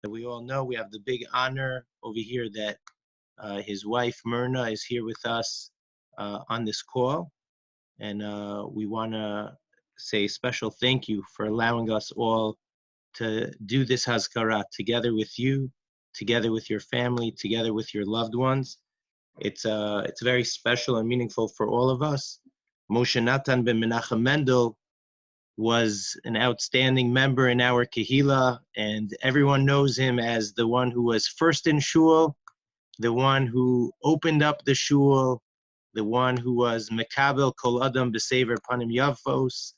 We all know we have the big honor over here that his wife, Myrna, is here with us on this call. And we want to say a special thank you for allowing us all to do this Hazkara together with you, together with your family, together with your loved ones. It's very special and meaningful for all of us. Moshe Natan ben Menachem Mendel was an outstanding member in our Kehila, and everyone knows him as the one who was first in shul, the one who opened up the shul, the one who was Mekabel Kol Adam B'Sever Panim Yavos.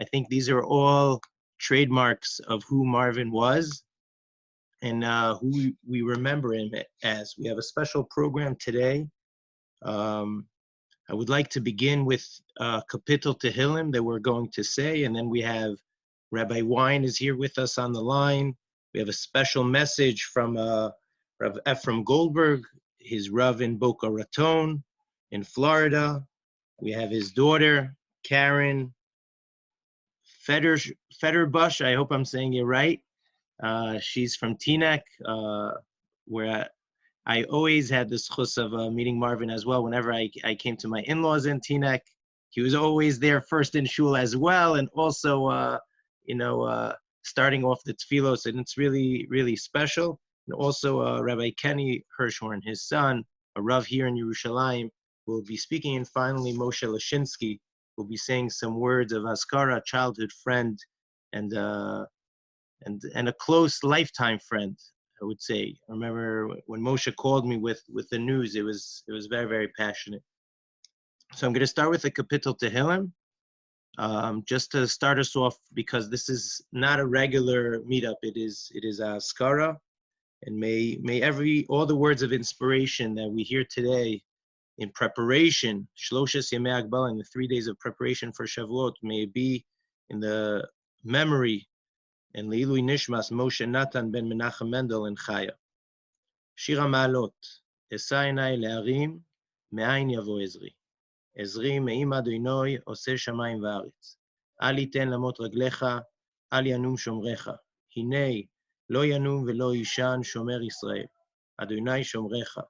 I think these are all trademarks of who Marvin was and who we remember him as. We have a special program today. I would like to begin with Kapitel Tehillim that we're going to say, and then we have Rabbi Wein is here with us on the line. We have a special message from Rav Efrem Goldberg, his Rav in Boca Raton in Florida. We have his daughter, Karen Federbush. I hope I'm saying it right. She's from Teaneck, where I always had the schus of meeting Marvin as well. Whenever I came to my in-laws in Teaneck, he was always there first in shul as well, and also, starting off the tefillos, and it's really, really special. And also Rabbi Kenny Hirschhorn, his son, a Rav here in Yerushalayim, will be speaking, and finally Moshe Loshinsky will be saying some words of Hazkara, a childhood friend, and a close lifetime friend, I would say. I remember when Moshe called me with the news, it was very, very passionate. So I'm going to start with the Kapitel Tehillim, just to start us off, because this is not a regular meetup. It is a Hazkara, and may all the words of inspiration that we hear today in preparation, Shloshes Yemei Hagbala, in the 3 days of preparation for Shavuot, may it be in the memory and Leilui Nishmas Moshe Natan ben Menachem Mendel in Chaya. Shir HaMa'alot, Esa Einai Le'arim, Me'ayin Yavo Ezri. Ezri me'im Adonai oseh shamayim va'aretz. Al yiten lamot raglecha, al yanum shomrecha. Hinei lo yanum ve'lo yishan shomer Yisrael. Adonai shomrecha.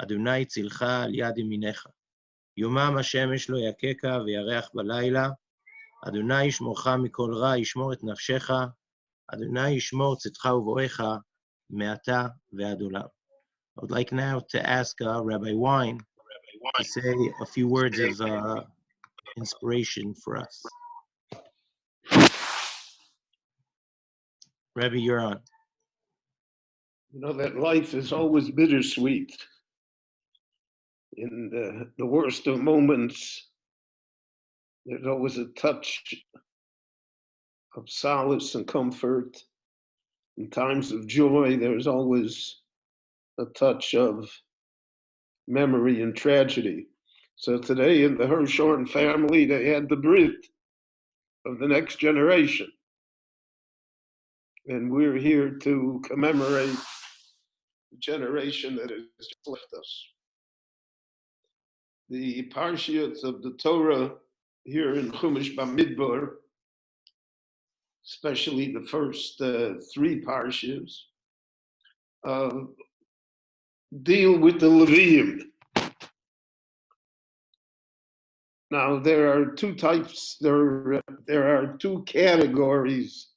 Adonai tzilcha al yad yaminecha. Yomam hashemesh lo yakeka ve'yareach balayla. Adonai yishmorcha mikol ra, yishmor et nafshecha. Adonai yishmor tzitcha uvoecha me'ata ve'ad olam. I would like now to ask Rabbi Wein to say a few words of inspiration for us. Rabbi, you're on. You know that life is always bittersweet. In the worst of moments, there's always a touch of solace and comfort. In times of joy, there's always a touch of memory and tragedy. So today in the Hirschhorn family, they had the brit of the next generation. And we're here to commemorate the generation that has just left us. The parshiyot of the Torah here in Chumash Bamidbar, especially the first 3 parshiyos, deal with the Leviim. Now there are 2 types. There are 2 categories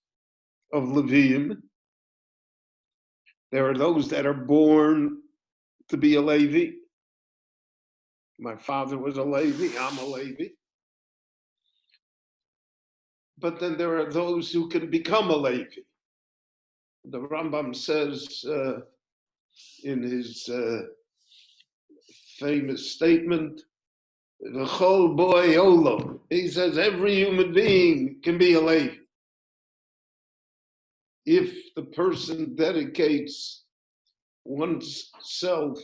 of Leviim. There are those that are born to be a Levi. My father was a Levi. I'm a Levi. But then there are those who can become a Levi. The Rambam says in his famous statement, the Chol Boy Olam, he says every human being can be a Levi if the person dedicates oneself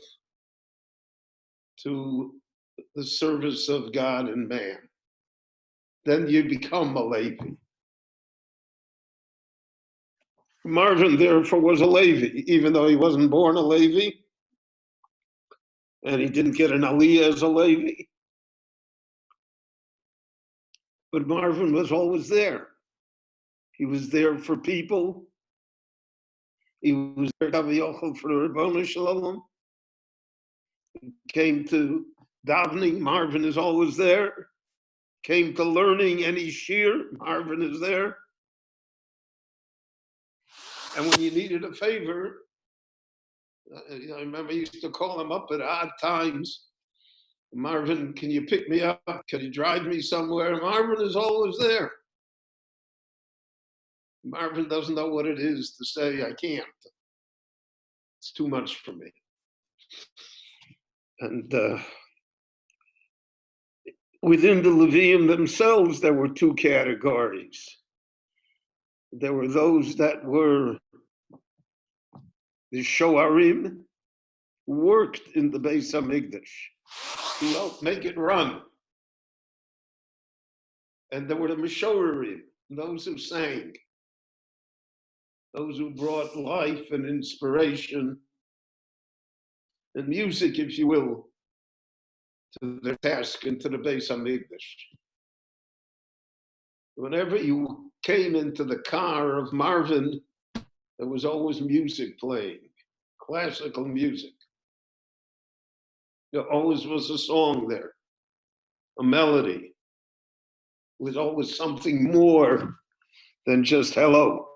to the service of God and man. Then you become a Levi. Marvin, therefore, was a Levi, even though he wasn't born a Levi, and he didn't get an Aliyah as a Levi. But Marvin was always there. He was there for people. He was there for the Rabboni Shalom. Came to davening, Marvin is always there. Came to learning any shir, Marvin is there. And when you needed a favor, I remember I used to call him up at odd times. Marvin, can you pick me up? Can you drive me somewhere? Marvin is always there. Marvin doesn't know what it is to say, I can't. It's too much for me. And within the Levium themselves, there were two categories. There were those that were the Shoarim, who worked in the Beis HaMikdash, who helped make it run. And there were the Meshorerim, those who sang, those who brought life and inspiration and music, if you will, to their task and to the Beis HaMikdash. Whenever you came into the car of Marvin, there was always music playing, classical music. There always was a song there, a melody. It was always something more than just hello.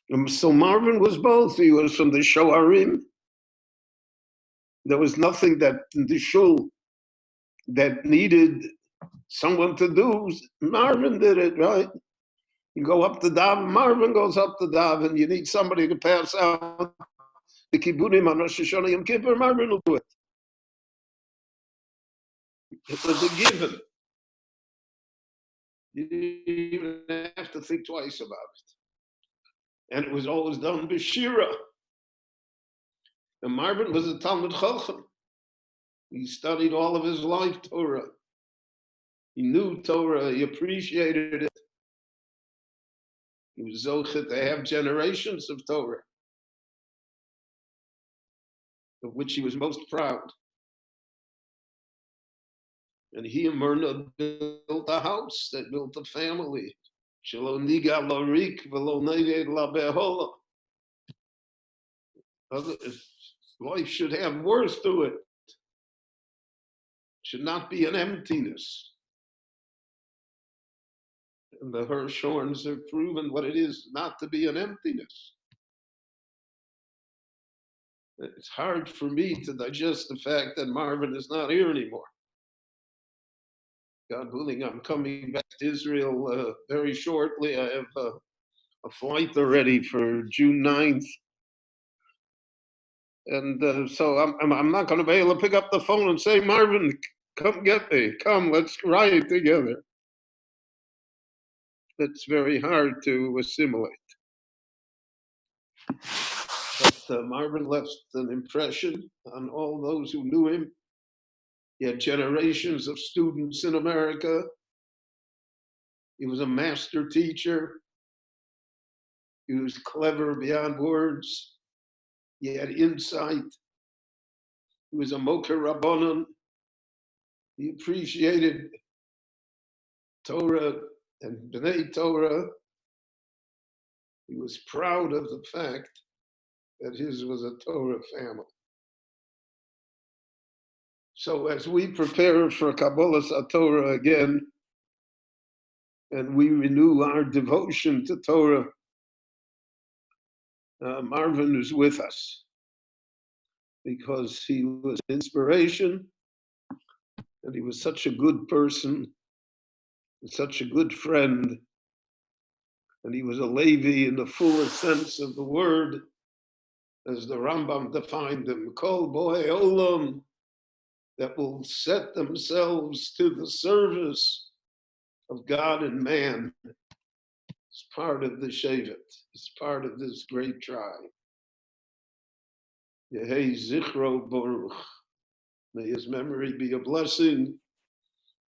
And so Marvin was both. He was from the Shoarim. There was nothing that in the shul that needed someone to do. Marvin did it, right? You go up the daven, Marvin goes up the daven. You need somebody to pass out the kibbudim on Rosh Hashanah Yom Kippur, Marvin will do it. It was a given. You didn't even have to think twice about it. And it was always done b'shira. And Marvin was a Talmud Chacham. He studied all of his life Torah. He knew Torah, he appreciated it. He was zochet to have generations of Torah, of which he was most proud. And he and Myrna built a house, they built a family. Shelo niga lo rik v'lo neged la behola. Life should have worth to it. Should not be an emptiness. And the Hirschhorns have proven what it is not to be an emptiness. It's hard for me to digest the fact that Marvin is not here anymore. God willing, I'm coming back to Israel very shortly. I have a flight already for June 9th. And so I'm not going to be able to pick up the phone and say, Marvin, come get me. Come, let's ride together. It's very hard to assimilate. But Marvin left an impression on all those who knew him. He had generations of students in America. He was a master teacher. He was clever beyond words. He had insight. He was a Moker Rabbanon. He appreciated Torah and B'nai Torah. He was proud of the fact that his was a Torah family. So as we prepare for Kabbalas HaTorah again, and we renew our devotion to Torah, Marvin is with us because he was an inspiration and he was such a good person, such a good friend, and he was a Levi in the fullest sense of the word, as the Rambam defined him, Kol Boy Olam, that will set themselves to the service of God and man. It's part of the Shevet. It's part of this great tribe. Yehei Zichro Baruch. May his memory be a blessing.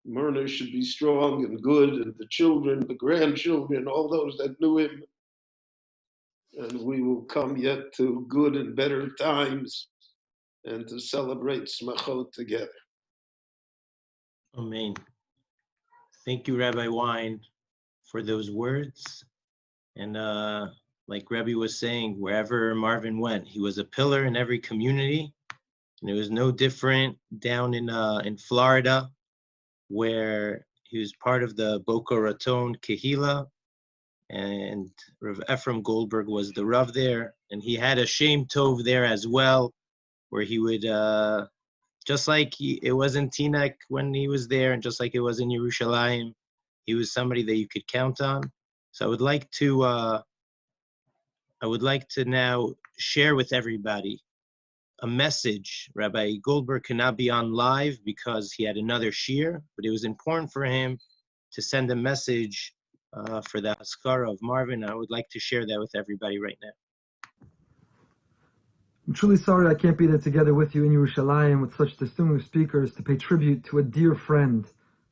Myrna should be strong and good, and the children, the grandchildren, all those that knew him. And we will come yet to good and better times and to celebrate Smachot together. Amen. Thank you, Rabbi Wein, for those words. And like Rabbi was saying, wherever Marvin went, he was a pillar in every community. And it was no different down in Florida, where he was part of the Boca Raton Kehila, and Rav Efrem Goldberg was the Rav there, and he had a Shem Tov there as well, where he would, just like it was in Teaneck when he was there, and just like it was in Yerushalayim, he was somebody that you could count on. So I would like to now share with everybody a message. Rabbi Goldberg could not be on live because he had another shiur, but it was important for him to send a message for the Hazkara of Marvin. I would like to share that with everybody right now. I'm truly sorry I can't be there together with you in Yerushalayim with such distinguished speakers to pay tribute to a dear friend,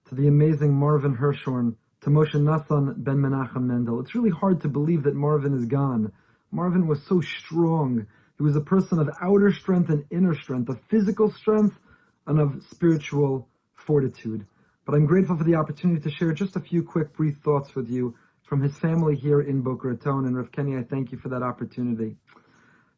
to the amazing Marvin Hirschhorn, to Moshe Nassan ben Menachem Mendel. It's really hard to believe that Marvin is gone. Marvin was so strong. He was a person of outer strength and inner strength, of physical strength and of spiritual fortitude. But I'm grateful for the opportunity to share just a few quick, brief thoughts with you from his family here in Boca Raton. And Rav Kenny, I thank you for that opportunity.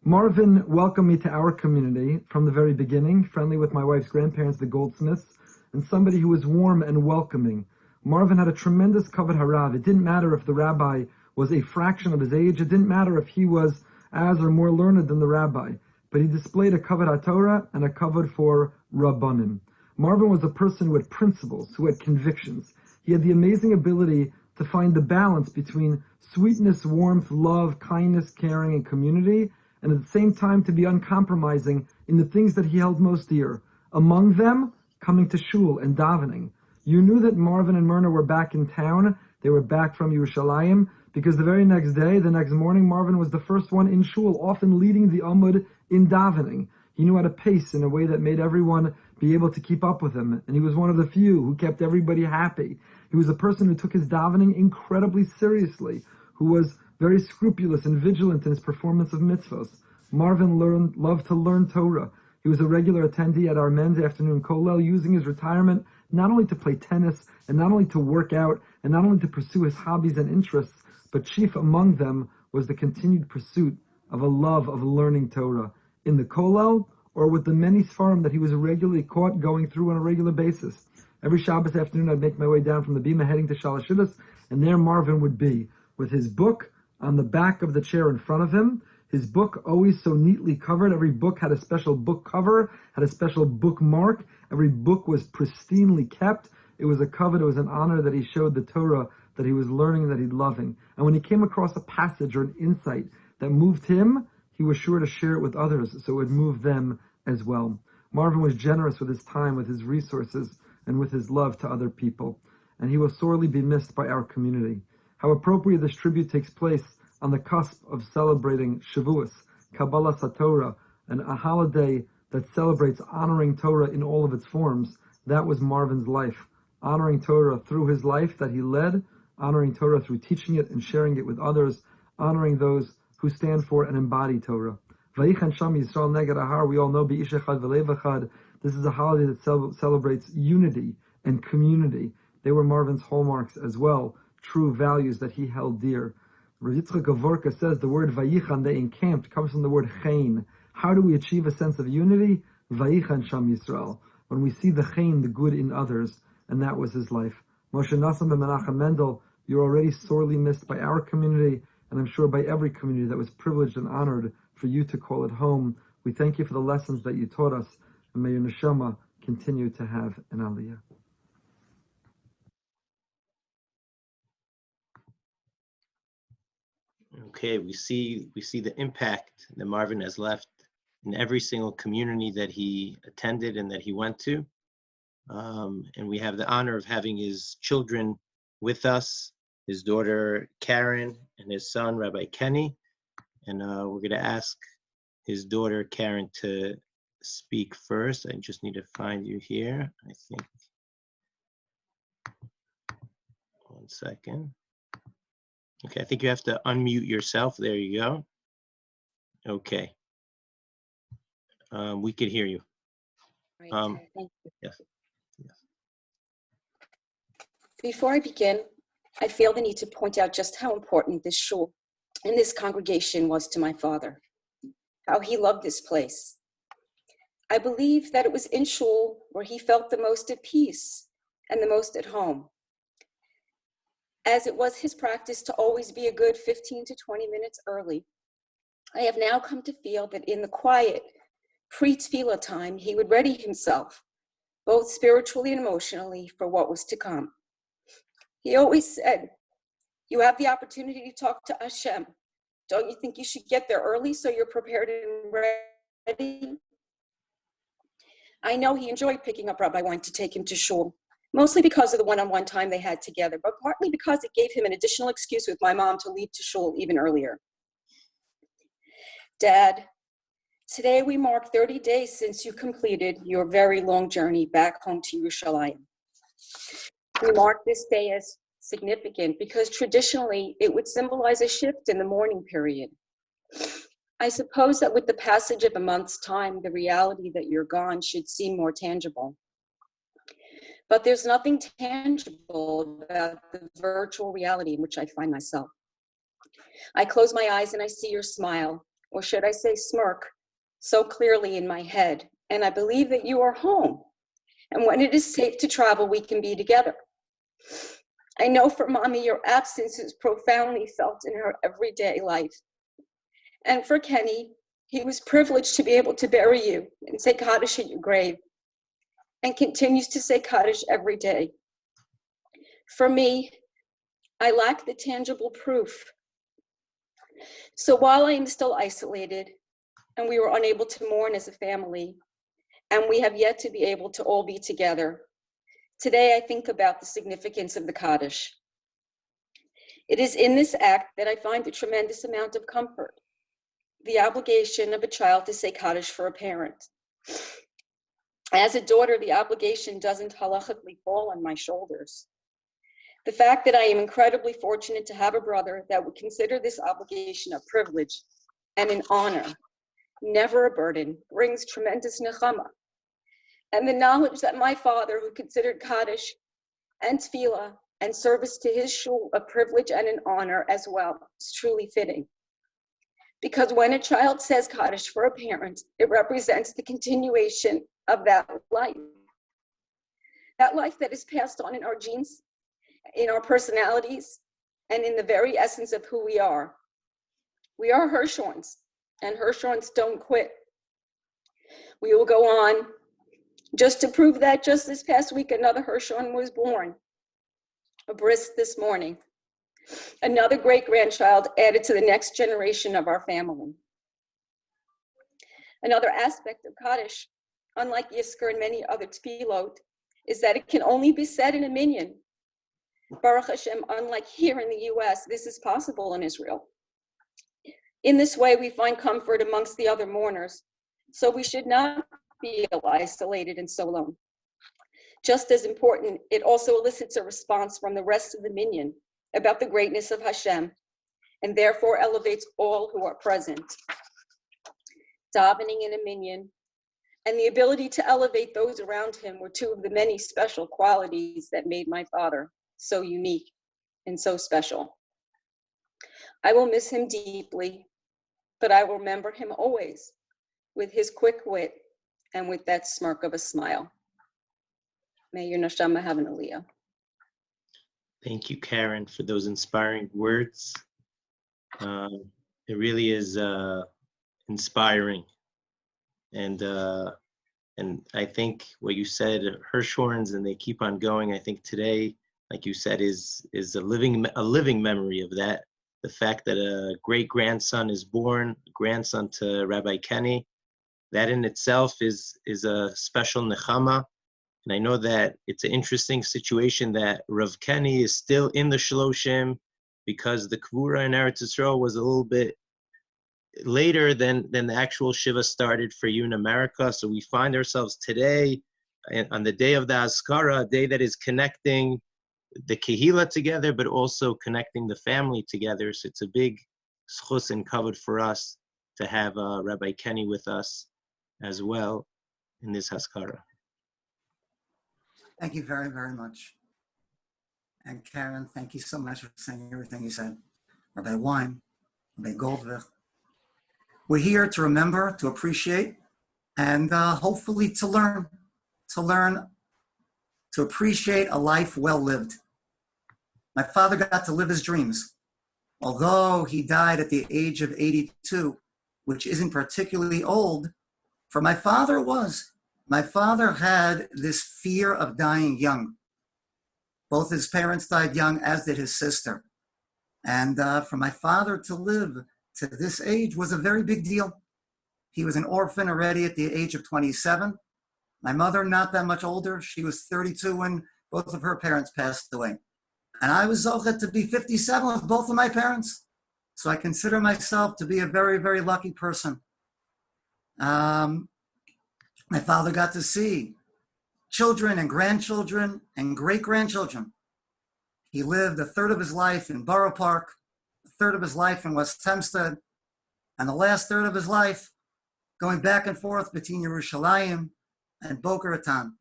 Marvin welcomed me to our community from the very beginning, friendly with my wife's grandparents, the Goldsmiths, and somebody who was warm and welcoming. Marvin had a tremendous kavod harav. It didn't matter if the rabbi was a fraction of his age. It didn't matter if he was as or more learned than the rabbi. But he displayed a kavod HaTorah and a kavod for Rabbanim. Marvin was a person who had principles, who had convictions. He had the amazing ability to find the balance between sweetness, warmth, love, kindness, caring, and community, and at the same time to be uncompromising in the things that he held most dear. Among them, coming to shul and davening. You knew that Marvin and Myrna were back in town. They were back from Yerushalayim, because the very next day, the next morning, Marvin was the first one in shul, often leading the Amud in davening. He knew how to pace in a way that made everyone be able to keep up with him, and he was one of the few who kept everybody happy. He was a person who took his davening incredibly seriously, who was very scrupulous and vigilant in his performance of mitzvahs. Marvin loved to learn Torah. He was a regular attendee at our men's afternoon kollel, using his retirement not only to play tennis, and not only to work out, and not only to pursue his hobbies and interests, but chief among them was the continued pursuit of a love of learning Torah in the kollel, or with the many sfarim that he was regularly caught going through on a regular basis. Every Shabbos afternoon, I'd make my way down from the bima heading to Shalashidus, and there Marvin would be, with his book on the back of the chair in front of him, his book always so neatly covered. Every book had a special book cover, had a special bookmark. Every book was pristinely kept. It was a covet, it was an honor that he showed the Torah that he was learning, that he'd loving. And when he came across a passage or an insight that moved him, he was sure to share it with others so it would move them as well. Marvin was generous with his time, with his resources, and with his love to other people. And he will sorely be missed by our community. How appropriate this tribute takes place on the cusp of celebrating Shavuos, Kabbalah Satorah, and a holiday that celebrates honoring Torah in all of its forms. That was Marvin's life. Honoring Torah through his life that he led, honoring Torah through teaching it and sharing it with others, honoring those who stand for and embody Torah. Vayichan Sham Yisrael Neged Ahar, we all know, B'ish Echad V'Lev Echad. This is a holiday that celebrates unity and community. They were Marvin's hallmarks as well, true values that he held dear. Rav Yitzchak Gavorka says the word Vayichan, they encamped, comes from the word Chain. How do we achieve a sense of unity? Vayichan Sham Yisrael. When we see the Chain, the good in others, and that was his life. Moshe Nassan ben Menachem Mendel, you're already sorely missed by our community, and I'm sure by every community that was privileged and honored for you to call it home. We thank you for the lessons that you taught us, and may your neshama continue to have an aliyah. Okay, we see the impact that Marvin has left in every single community that he attended and that he went to. And we have the honor of having his children with us, his daughter Karen and his son Rabbi Kenny. And we're going to ask his daughter Karen to speak first. I just need to find you here, I think. 1 second. Okay, I think you have to unmute yourself. There you go. Okay. We could hear you. Right, thank you. Yes. Before I begin, I feel the need to point out just how important this shul in this congregation was to my father, how he loved this place. I believe that it was in shul where he felt the most at peace and the most at home, as it was his practice to always be a good 15 to 20 minutes early. I have now come to feel that in the quiet, pre-tefillah time, he would ready himself, both spiritually and emotionally, for what was to come. He always said, "You have the opportunity to talk to Hashem. Don't you think you should get there early so you're prepared and ready?" I know he enjoyed picking up Rabbi Wein to take him to shul, mostly because of the one-on-one time they had together, but partly because it gave him an additional excuse with my mom to leave to shul even earlier. Dad, today we mark 30 days since you completed your very long journey back home to Yerushalayim. We mark this day as significant because traditionally it would symbolize a shift in the mourning period. I suppose that with the passage of a month's time, the reality that you're gone should seem more tangible. But there's nothing tangible about the virtual reality in which I find myself. I close my eyes and I see your smile, or should I say smirk, so clearly in my head, and I believe that you are home. And when it is safe to travel, we can be together. I know for Mommy, your absence is profoundly felt in her everyday life. And for Kenny, he was privileged to be able to bury you and say Kaddish at your grave, and continues to say Kaddish every day. For me, I lack the tangible proof. So while I am still isolated, and we were unable to mourn as a family, and we have yet to be able to all be together, today I think about the significance of the Kaddish. It is in this act that I find a tremendous amount of comfort, the obligation of a child to say Kaddish for a parent. As a daughter, the obligation doesn't halachically fall on my shoulders. The fact that I am incredibly fortunate to have a brother that would consider this obligation a privilege and an honor, never a burden, brings tremendous nechama. And the knowledge that my father, who considered Kaddish and tefillah and service to his shul a privilege and an honor as well, is truly fitting. Because when a child says Kaddish for a parent, it represents the continuation of that life that is passed on in our genes, in our personalities, and in the very essence of who we are. We are Hirschhorns, and Hirschhorns don't quit. We will go on. Just to prove that, just this past week, another Hirschhorn was born, a bris this morning. Another great-grandchild added to the next generation of our family. Another aspect of Kaddish, unlike Yisker and many other tefillot, is that it can only be said in a minyan. Baruch Hashem, unlike here in the US, this is possible in Israel. In this way, we find comfort amongst the other mourners, so we should not feel isolated and so alone. Just as important, it also elicits a response from the rest of the minyan about the greatness of Hashem, and therefore elevates all who are present. Davening in a minyan and the ability to elevate those around him were two of the many special qualities that made my father so unique and so special. I will miss him deeply, but I will remember him always with his quick wit and with that smirk of a smile. May your neshama have an aliyah. Thank you, Karen, for those inspiring words. It really is inspiring. And I think what you said, Hirschhorns, and they keep on going. I think today, like you said, is a living memory of that. The fact that a great-grandson is born, grandson to Rabbi Kenny, that in itself is a special nechama. And I know that it's an interesting situation that Rav Kenny is still in the Shloshim because the Kvura in Eretz Yisrael was a little bit later than the actual Shiva started for you in America. So we find ourselves today on the day of the Hazkara, a day that is connecting the Kehila together, but also connecting the family together. So it's a big schus and kavod for us to have Rabbi Kenny with us as well in this Hazkara. Thank you very, very much. And Karen, thank you so much for saying everything you said. Rabbi Wein, Rabbi Goldwicht. We're here to remember, to appreciate, and hopefully to learn, to appreciate a life well lived. My father got to live his dreams. Although he died at the age of 82, which isn't particularly old, for my father it was. My father had this fear of dying young. Both his parents died young, as did his sister. And for my father to live to this age was a very big deal. He was an orphan already at the age of 27. My mother, not that much older. She was 32 when both of her parents passed away. And I was zochet to be 57 with both of my parents. So I consider myself to be a very, very lucky person. My father got to see children and grandchildren and great-grandchildren. He lived a third of his life in Borough Park, a third of his life in West Hempstead, and the last third of his life going back and forth between Yerushalayim and Boca Raton.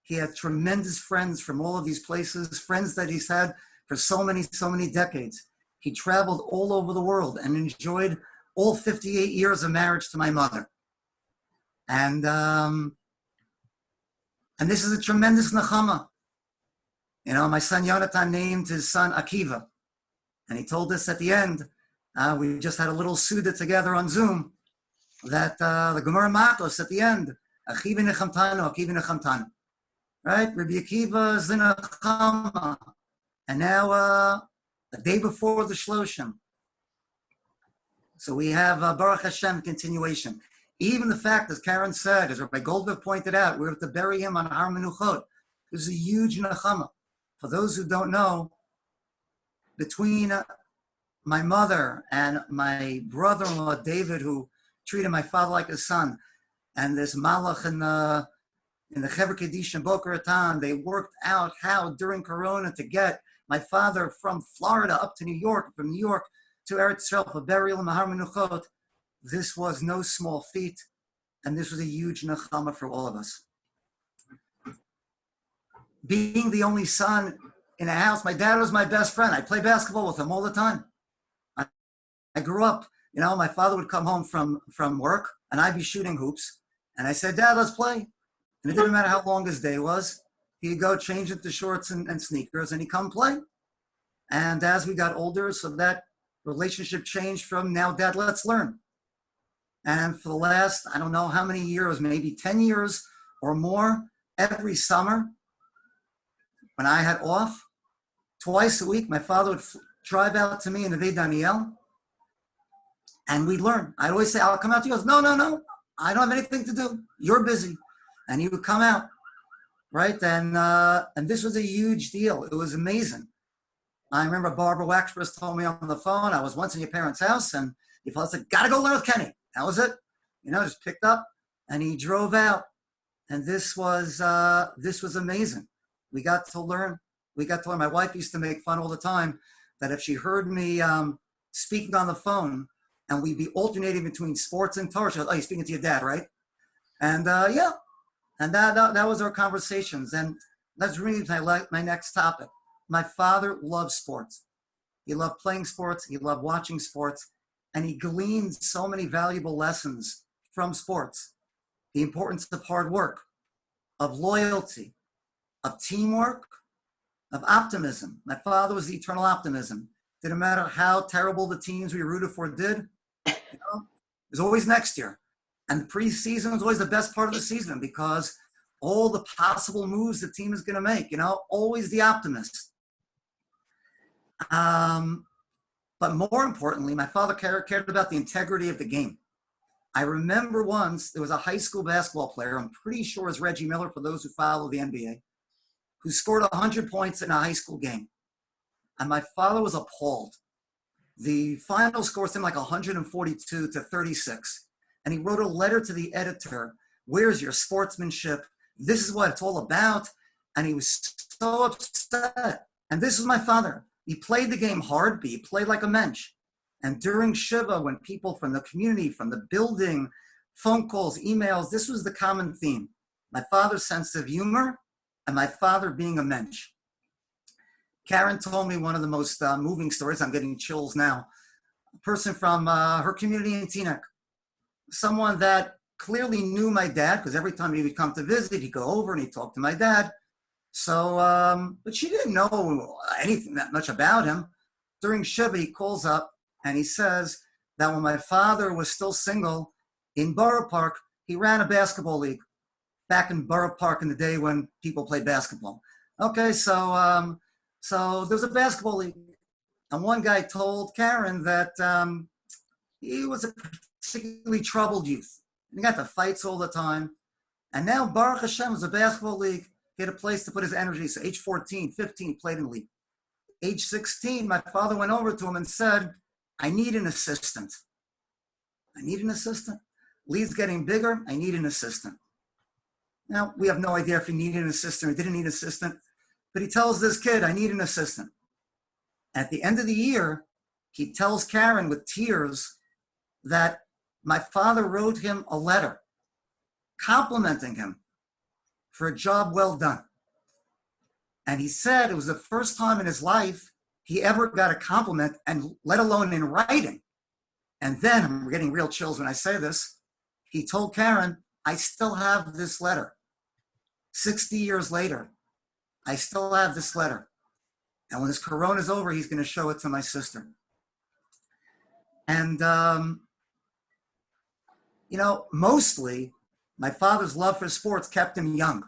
He had tremendous friends from all of these places, friends that he's had for so many decades. He traveled all over the world and enjoyed all 58 years of marriage to my mother. And this is a tremendous nechama. You know, my son Yonatan named his son Akiva. And he told us at the end, we just had a little Suda together on Zoom, that the Gemara Matos at the end, Akiva nechamtanu, Akiva nechamtanu. Right? Rabbi Akiva is the nechama. And now, the day before the Shloshim. So we have Baruch Hashem continuation. Even the fact, as Karen said, as Rabbi Goldberg pointed out, we have to bury him on Har Menuchot. This is a huge nechama. For those who don't know, between my mother and my brother-in-law, David, who treated my father like a son, and this malach in the Chever Kaddish in Boca Raton, they worked out how during Corona to get my father from Florida up to New York, from New York to Eretz Yisrael for burial in Har Menuchot. This was no small feat, and this was a huge nechama for all of us. Being the only son in a house, my dad was my best friend. I played basketball with him all the time. I grew up, you know, my father would come home from work, and I'd be shooting hoops. And I said, Dad, let's play. And it didn't matter how long his day was. He'd go change into shorts and sneakers, and he'd come play. And as we got older, so that relationship changed from now, Dad, let's learn. And for the last, I don't know how many years, maybe 10 years or more, every summer, when I had off, twice a week, my father would drive out to me in the Neve Daniel, and we'd learn. I'd always say, I'll come out to you. He goes, no, I don't have anything to do. You're busy. And he would come out, right? And this was a huge deal. It was amazing. I remember Barbara Waxpress told me on the phone, I was once in your parents' house, and he felt like, gotta go learn with Kenny. That was it. You know, just picked up, and he drove out. And this was amazing. We got to learn. My wife used to make fun all the time that if she heard me speaking on the phone, and we'd be alternating between sports and Torah, she goes, oh, you're speaking to your dad, right? And yeah, and that was our conversations. And that's really my next topic. My father loved sports. He loved playing sports. He loved watching sports. And he gleaned so many valuable lessons from sports. The importance of hard work, of loyalty, of teamwork, of optimism. My father was the eternal optimism. Didn't matter how terrible the teams we rooted for did, you know, it was always next year. And the preseason was always the best part of the season because all the possible moves the team is going to make, you know, always the optimist. But more importantly, my father cared about the integrity of the game. I remember once there was a high school basketball player, I'm pretty sure it's Reggie Miller for those who follow the NBA, who scored 100 points in a high school game. And my father was appalled. The final score seemed like 142 to 36. And he wrote a letter to the editor, where's your sportsmanship? This is what it's all about. And he was so upset. And this was my father. He played the game hard, but he played like a mensch. And during Shiva, when people from the community, from the building, phone calls, emails, this was the common theme. My father's sense of humor and my father being a mensch. Karen told me one of the most moving stories. I'm getting chills now. a person from her community in Teaneck, someone that clearly knew my dad, because every time he would come to visit, he'd go over and he'd talk to my dad. So, but she didn't know anything that much about him. During Shiva, he calls up and he says that when my father was still single in Borough Park, he ran a basketball league back in Borough Park in the day when people played basketball. Okay, so there's a basketball league. And one guy told Karen that he was a particularly troubled youth. He got to fights all the time. And now Baruch Hashem is a basketball league. He had a place to put his energy. So age 14, 15, he played in the league. Age 16, my father went over to him and said, I need an assistant. I need an assistant. League's getting bigger. I need an assistant. Now, we have no idea if he needed an assistant or didn't need an assistant, but he tells this kid, I need an assistant. At the end of the year, he tells Karen with tears that my father wrote him a letter complimenting him for a job well done. And he said it was the first time in his life he ever got a compliment, and let alone in writing. And then, I'm getting real chills when I say this, he told Karen, I still have this letter. 60 years later, I still have this letter. And when this corona's over, he's going to show it to my sister. And, mostly my father's love for sports kept him young,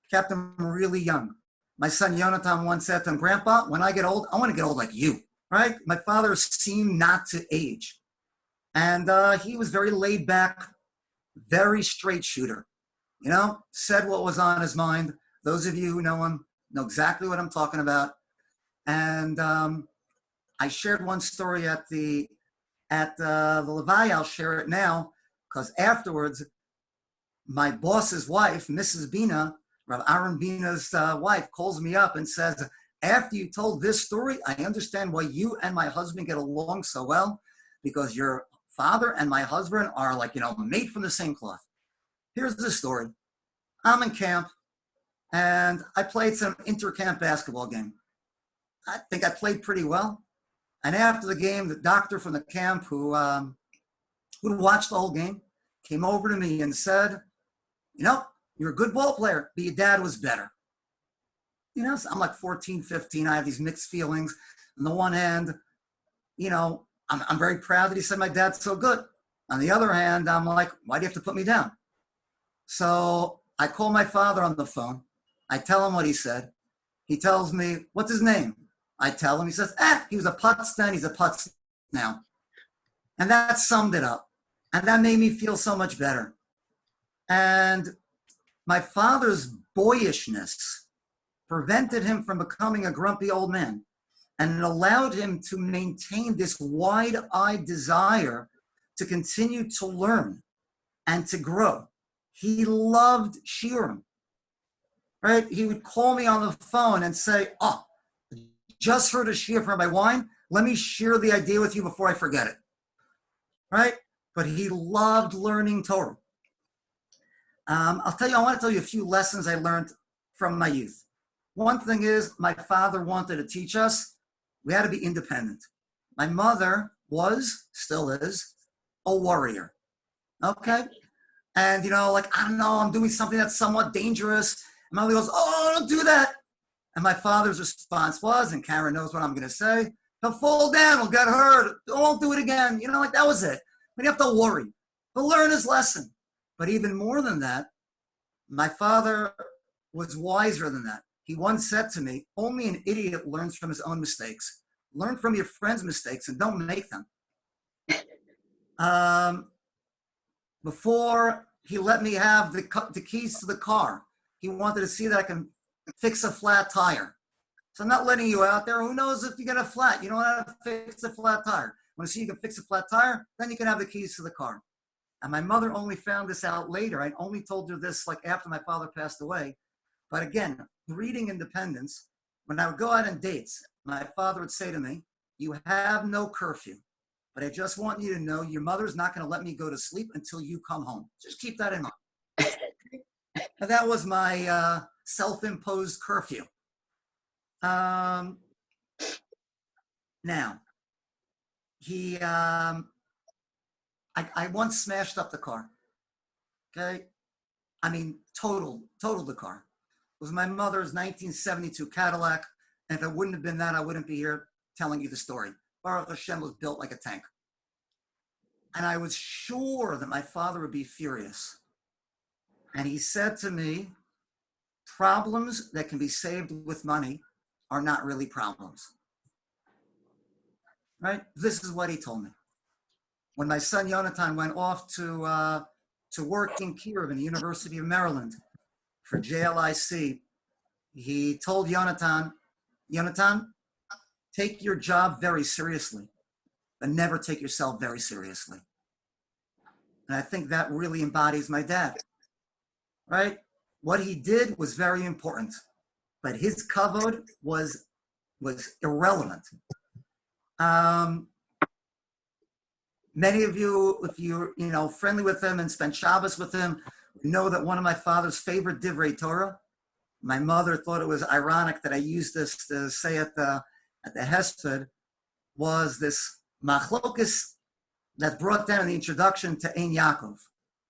kept him really young. My son Yonatan once said to him, Grandpa, when I get old, I want to get old like you, right? My father seemed not to age. And he was very laid back, very straight shooter, said what was on his mind. Those of you who know him know exactly what I'm talking about. And I shared one story at the Levi. I'll share it now, because afterwards, my boss's wife, Mrs. Bina, Rav Aaron Bina's wife, calls me up and says, after you told this story, I understand why you and my husband get along so well, because your father and my husband are made from the same cloth. Here's the story. I'm in camp, and I played some inter-camp basketball game. I think I played pretty well. And after the game, the doctor from the camp who watched the whole game came over to me and said, you're a good ball player, but your dad was better. So I'm like 14, 15. I have these mixed feelings. On the one hand, I'm very proud that he said my dad's so good. On the other hand, I'm like, why do you have to put me down? So I call my father on the phone. I tell him what he said. He tells me, what's his name? I tell him. He says, he was a putz then, he's a putz now. And that summed it up. And that made me feel so much better. And my father's boyishness prevented him from becoming a grumpy old man, and it allowed him to maintain this wide-eyed desire to continue to learn and to grow. He loved shiurim, right? He would call me on the phone and say, just heard a shiur from Rabbi Wein. Let me share the idea with you before I forget it, right? But he loved learning Torah. I want to tell you a few lessons I learned from my youth. One thing is, my father wanted to teach us we had to be independent. My mother still is, a warrior, okay? And, I don't know, I'm doing something that's somewhat dangerous. And my mother goes, don't do that. And my father's response was, and Karen knows what I'm going to say, he'll fall down, he'll get hurt, don't do it again. That was it. But you have to worry. He'll learn his lesson. But even more than that, my father was wiser than that. He once said to me, only an idiot learns from his own mistakes. Learn from your friends' mistakes and don't make them. Before he let me have the keys to the car, he wanted to see that I can fix a flat tire. So I'm not letting you out there. Who knows if you get a flat? You don't know how to fix a flat tire. Want to see you can fix a flat tire? Then you can have the keys to the car. And my mother only found this out later. I only told her this after my father passed away. But again, breeding independence, when I would go out on dates, my father would say to me, you have no curfew, but I just want you to know your mother's not going to let me go to sleep until you come home. Just keep that in mind. And that was my self-imposed curfew. Now, I once smashed up the car. Okay. I mean, total the car. It was my mother's 1972 Cadillac. And if it wouldn't have been that, I wouldn't be here telling you the story. Baruch Hashem was built like a tank. And I was sure that my father would be furious. And he said to me, problems that can be saved with money are not really problems. Right? This is what he told me. When my son Yonatan went off to work in Kiev in the University of Maryland for JLIC, he told Yonatan, take your job very seriously, but never take yourself very seriously. And I think that really embodies my dad, right? What he did was very important, but his kavod was irrelevant. Many of you, if you're friendly with him and spend Shabbos with him, know that one of my father's favorite divrei Torah. My mother thought it was ironic that I used this to say at the Hesped, was this machlokus that's brought down in the introduction to Ein Yaakov.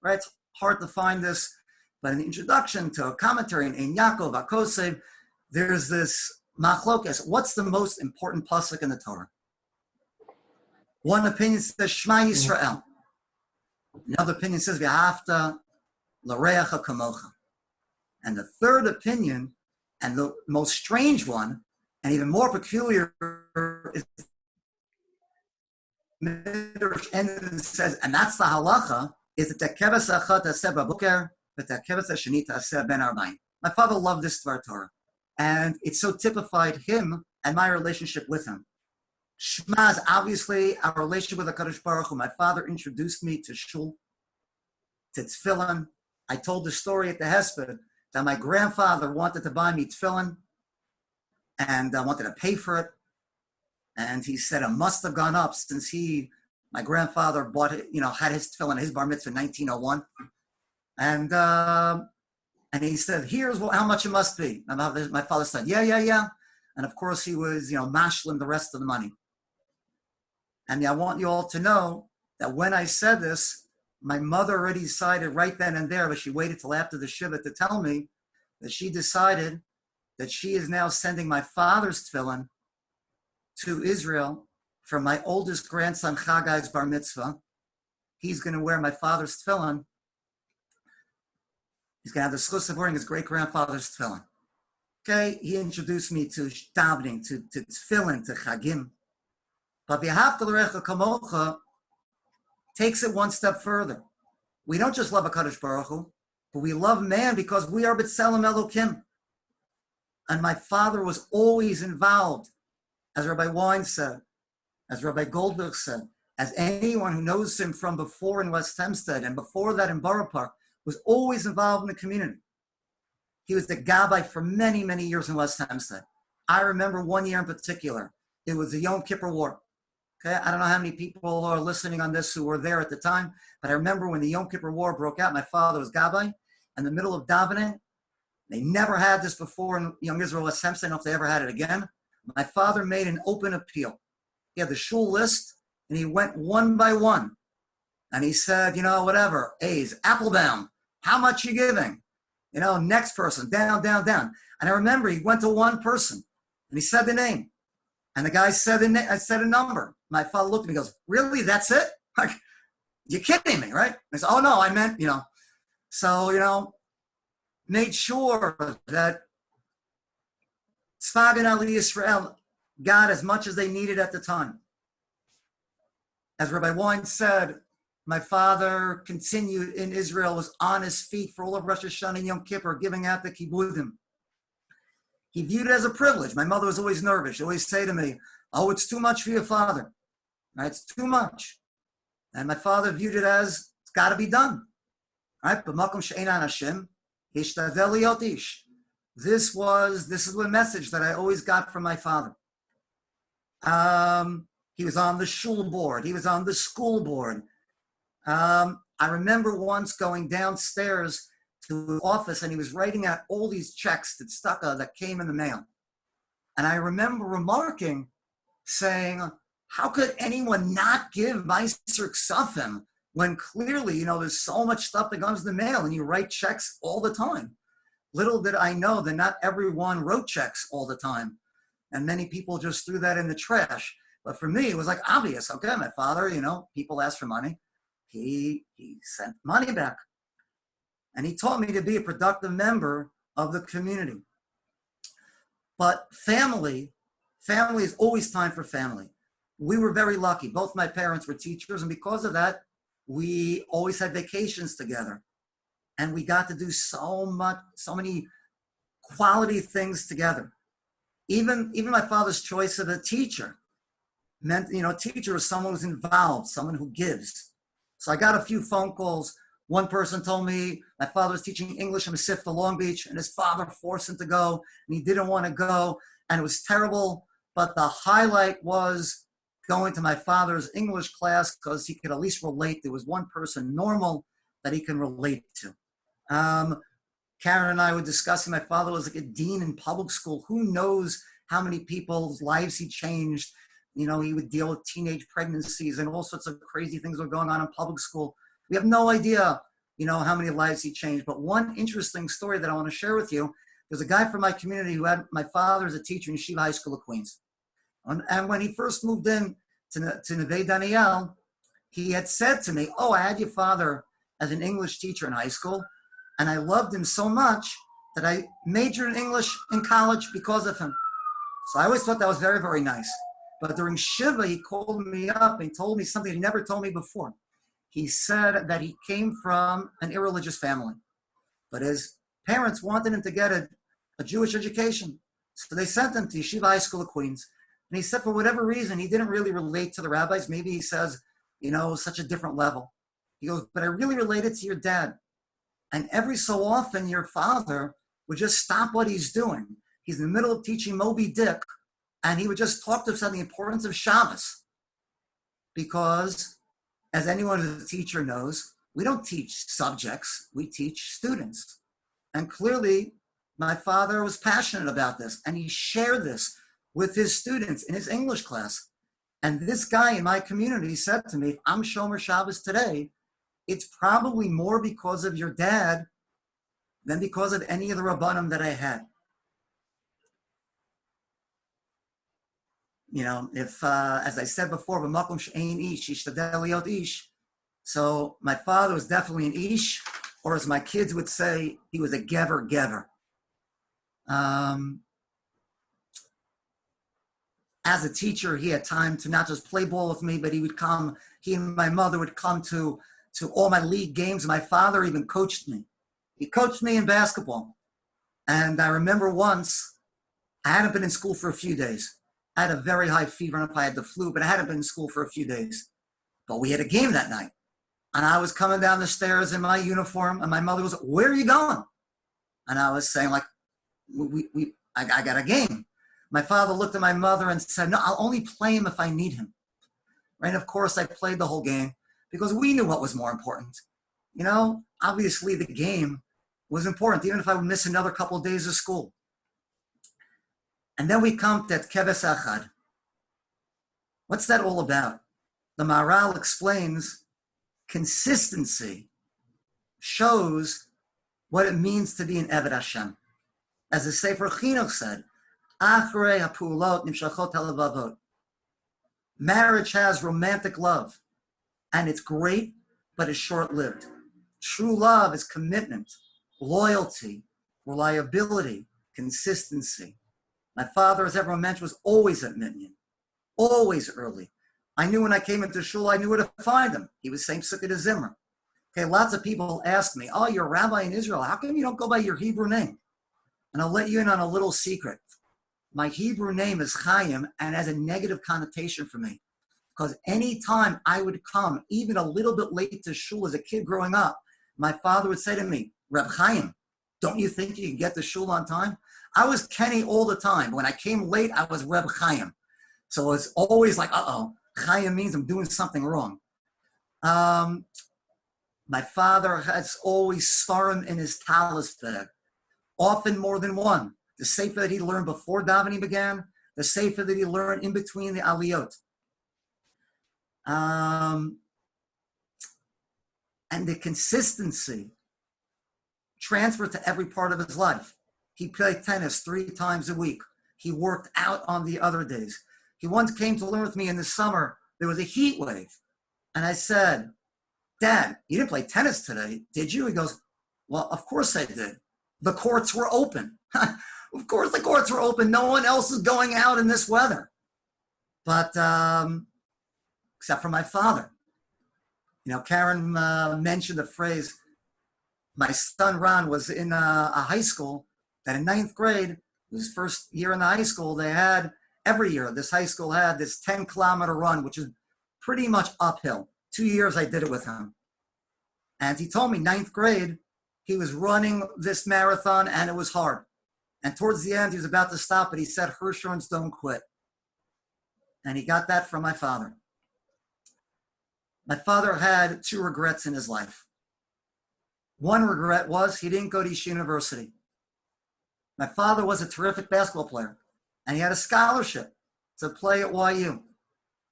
Right? It's hard to find this, but in the introduction to a commentary in Ein Yaakov, Akosev, there's this machlokus. What's the most important pasuk in the Torah? One opinion says Shema Yisrael. Another opinion says V'ahavta l'reacha kamocha. And the third opinion, and the most strange one, and even more peculiar, is Midrash and says, and that's the halacha, is that tekeves achat aseh b'boker, but tekeves hashanit aseh ben arba'in. My father loved this Dvar Torah, and it so typified him and my relationship with him. Shema is obviously our relationship with HaKadosh Baruch Hu. My father introduced me to shul, to tefillin. I told the story at the Hesped that my grandfather wanted to buy me tefillin and wanted to pay for it. And he said it must have gone up since my grandfather bought it, had his tefillin, his bar mitzvah in 1901. And he said, here's how much it must be. And my father said, yeah. And of course he was, mashlim the rest of the money. And I want you all to know that when I said this, my mother already decided right then and there, but she waited till after the Shiva to tell me that she decided that she is now sending my father's tefillin to Israel for my oldest grandson, Chagai's bar mitzvah. He's going to wear my father's tefillin. He's going to have the schus of wearing his great-grandfather's tefillin. Okay, he introduced me to davening, to tefillin, to chagim. But v'ahavta l'reacha kamocha takes it one step further. We don't just love HaKadosh Baruch Hu, but we love man because we are b'tselem Elokim. And my father was always involved, as Rabbi Wein said, as Rabbi Goldberg said, as anyone who knows him from before in West Hempstead and before that in Borough Park, was always involved in the community. He was the gabbai for many, many years in West Hempstead. I remember one year in particular. It was the Yom Kippur War. Okay, I don't know how many people are listening on this who were there at the time, but I remember when the Yom Kippur War broke out, my father was gabbai. In the middle of davening, they never had this before in Young Israel West Hempstead. I don't know if they ever had it again. My father made an open appeal. He had the shul list, and he went one by one. And he said, whatever, A's, Applebaum, how much you giving? Next person, down. And I remember he went to one person, and he said the name. And the guy said a number. My father looked at me and goes, really, that's it? Like, you're kidding me, right? I said, oh, no, I meant, So, made sure that Tzvagan Ali Yisrael got as much as they needed at the time. As Rabbi Wein said, my father continued in Israel, was on his feet for all of Rosh Hashanah and Yom Kippur, giving out the kibbudim. He viewed it as a privilege. My mother was always nervous. She always say to me, oh, it's too much for your father. Right? It's too much. And my father viewed it as, it's got to be done. Right? B'makom she'ein Hashem, hishtadel liot ish. This is the message that I always got from my father. He was on the shul board. He was on the school board. I remember once going downstairs to the office, and he was writing out all these checks that came in the mail. And I remember remarking, saying, how could anyone not give Meiser Ksafim when clearly, there's so much stuff that comes in the mail and you write checks all the time? Little did I know that not everyone wrote checks all the time. And many people just threw that in the trash. But for me, it was like obvious. Okay, my father, people asked for money. He sent money back. And he taught me to be a productive member of the community. But family is always time for family. We were very lucky. Both my parents were teachers, and because of that, we always had vacations together. And we got to do so many quality things together. Even my father's choice of a teacher meant, teacher is someone who's involved, someone who gives. So I got a few phone calls. One person told me my father was teaching English in Mesivta, Long Beach, and his father forced him to go, and he didn't want to go, and it was terrible. But the highlight was going to my father's English class because he could at least relate. There was one person normal that he can relate to. Karen and I were discussing, my father was like a dean in public school. Who knows how many people's lives he changed. He would deal with teenage pregnancies and all sorts of crazy things were going on in public school. We have no idea, how many lives he changed. But one interesting story that I want to share with you, there's a guy from my community who had my father as a teacher in Yeshiva High School of Queens. And when he first moved in to Neve Daniel, he had said to me, I had your father as an English teacher in high school, and I loved him so much that I majored in English in college because of him. So I always thought that was very, very nice. But during Shiva, he called me up and told me something he never told me before. He said that he came from an irreligious family, but his parents wanted him to get a Jewish education. So they sent him to Yeshiva High School of Queens. And he said for whatever reason, he didn't really relate to the rabbis. Maybe he says, such a different level. He goes, but I really related to your dad. And every so often, your father would just stop what he's doing. He's in the middle of teaching Moby Dick, and he would just talk to us on the importance of Shabbos. Because, as anyone who's a teacher knows, we don't teach subjects, we teach students. And clearly, my father was passionate about this, and he shared this with his students in his English class. And this guy in my community said to me, if I'm Shomer Shabbos today, it's probably more because of your dad than because of any of the Rabbanim that I had. If, as I said before, B'makom she'ein ish, yishtadel liot ish. So my father was definitely an ish, or as my kids would say, he was a gever. As a teacher, he had time to not just play ball with me, but he and my mother would come to all my league games. My father even coached me. He coached me in basketball. And I remember once, I hadn't been in school for a few days. I had a very high fever, I don't know if I had the flu, but I hadn't been in school for a few days. But we had a game that night. And I was coming down the stairs in my uniform, and my mother was, where are you going? And I was saying, I got a game. My father looked at my mother and said, no, I'll only play him if I need him. Right? And of course, I played the whole game because we knew what was more important. Obviously the game was important, even if I would miss another couple of days of school. And then we come to Keves Achad. What's that all about? The Maharal explains consistency shows what it means to be an Eved Hashem. As the Sefer Chinuch said, Achrei ha'pu'ulot nimshachot halavavot. Marriage has romantic love, and it's great, but it's short-lived. True love is commitment, loyalty, reliability, consistency. My father, as everyone mentioned, was always at Minyan, always early. I knew when I came into shul, I knew where to find him. He was same sukkah as Zimmer. Okay, lots of people ask me, you're a rabbi in Israel. How come you don't go by your Hebrew name? And I'll let you in on a little secret. My Hebrew name is Chaim and has a negative connotation for me. Because any time I would come, even a little bit late to shul as a kid growing up, my father would say to me, Reb Chaim, don't you think you can get to shul on time? I was Kenny all the time. When I came late, I was Reb Chaim. So it's always like, Chaim means I'm doing something wrong. My father has always svarim in his talis bag, often more than one. The sefer that he learned before davening began, the sefer that he learned in between the aliyot. And the consistency transferred to every part of his life. He played tennis 3 times a week. He worked out on the other days. He once came to learn with me in the summer. There was a heat wave. And I said, Dad, you didn't play tennis today, did you? He goes, well, of course I did. The courts were open. Of course the courts were open. No one else is going out in this weather. But except for my father. You know, Karen mentioned the phrase, my son Ron was in a high school that in 9th grade, his first year in the high school, they had, every year, this high school had this 10-kilometer run, which is pretty much uphill. 2 years I did it with him. And he told me 9th grade, he was running this marathon and it was hard. And towards the end, he was about to stop, but he said, Hirschhorns don't quit. And he got that from my father. My father had 2 regrets in his life. One regret was he didn't go to Yeshiva University. My father was a terrific basketball player, and he had a scholarship to play at YU.